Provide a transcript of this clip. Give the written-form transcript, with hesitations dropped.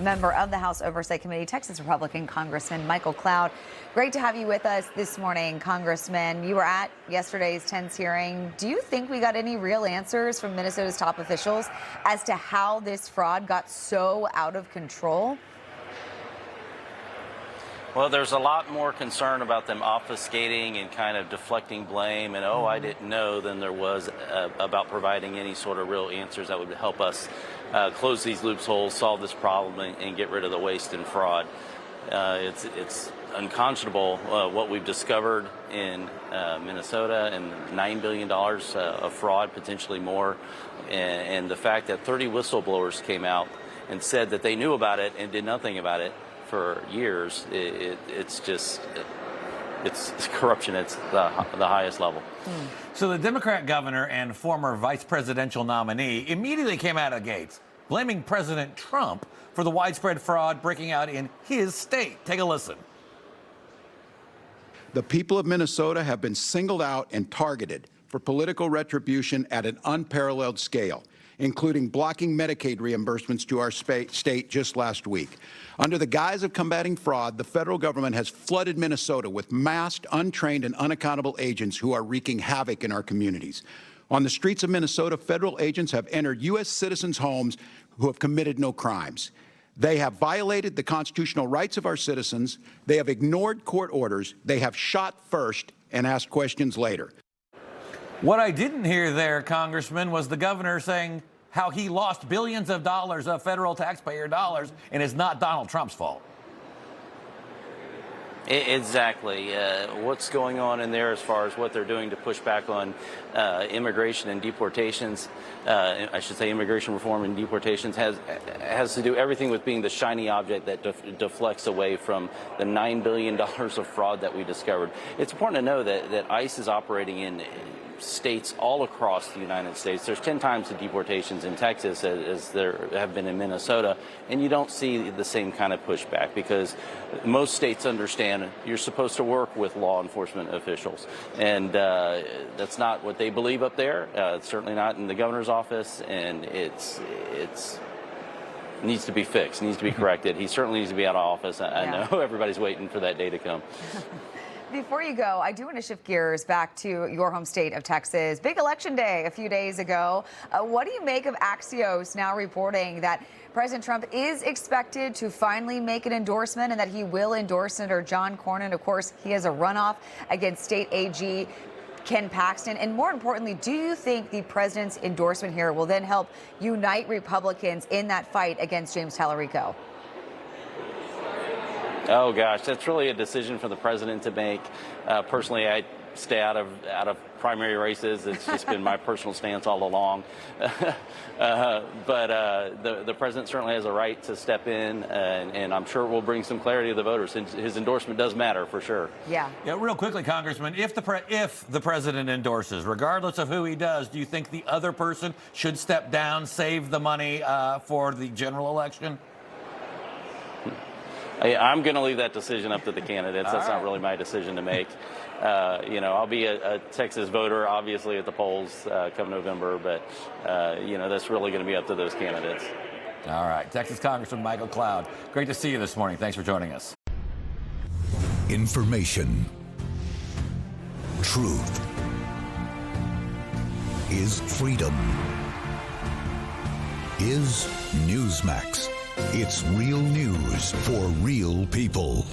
member of the House Oversight Committee, Texas Republican Congressman Michael Cloud. Great to have you with us this morning, Congressman. You were at yesterday's tense hearing. Do you think we got any real answers from Minnesota's top officials as to how this fraud got so out of control? Well, there's a lot more concern about them obfuscating and kind of deflecting blame and, I didn't know, than there was about providing any sort of real answers that would help us close these loopholes, solve this problem, and get rid of the waste and fraud. It's unconscionable what we've discovered in Minnesota, and $9 billion of fraud, potentially more, and the fact that 30 whistleblowers came out and said that they knew about it and did nothing about it for years. It's corruption. It's the highest level. So the Democrat governor and former vice presidential nominee immediately came out of the gates, blaming President Trump for the widespread fraud breaking out in his state. Take a listen. The people of Minnesota have been singled out and targeted for political retribution at an unparalleled scale, including blocking Medicaid reimbursements to our state just last week. Under the guise of combating fraud, the federal government has flooded Minnesota with masked, untrained, and unaccountable agents who are wreaking havoc in our communities. On the streets of Minnesota, federal agents have entered U.S. citizens' homes who have committed no crimes. They have violated the constitutional rights of our citizens. They have ignored court orders. They have shot first and asked questions later. What I didn't hear there, Congressman, was the governor saying how he lost billions of dollars of federal taxpayer dollars, and it's not Donald Trump's fault. Exactly. What's going on in there as far as what they're doing to push back on immigration and deportations, I should say immigration reform and deportations, has to do everything with being the shiny object that deflects away from the $9 billion of fraud that we discovered. It's important to know that ICE is operating in states all across the United States. There's 10 times the deportations in Texas as there have been in Minnesota, and you don't see the same kind of pushback because most states understand you're supposed to work with law enforcement officials, and that's not what they believe up there. It's certainly not in the governor's office, and it needs to be fixed, needs to be corrected. He certainly needs to be out of office. I know everybody's waiting for that day to come. Before you go, I do want to shift gears back to your home state of Texas. Big election day a few days ago. What do you make of Axios now reporting that President Trump is expected to finally make an endorsement and that he will endorse Senator John Cornyn? Of course, he has a runoff against state AG Ken Paxton. And more importantly, do you think the president's endorsement here will then help unite Republicans in that fight against James Tallarico? Oh gosh, that's really a decision for the president to make. Personally, I stay out of primary races. It's just been my personal stance all along. But the president certainly has a right to step in, and I'm sure it will bring some clarity to the voters. His endorsement does matter for sure. Yeah. Real quickly, Congressman, if the president endorses, regardless of who he does, do you think the other person should step down, save the money for the general election? I'm going to leave that decision up to the candidates. That's not really my decision to make. I'll be a Texas voter, obviously, at the polls come November, but, that's really going to be up to those candidates. All right. Texas Congressman Michael Cloud, great to see you this morning. Thanks for joining us. Information. Truth is freedom. Is Newsmax. It's real news for real people.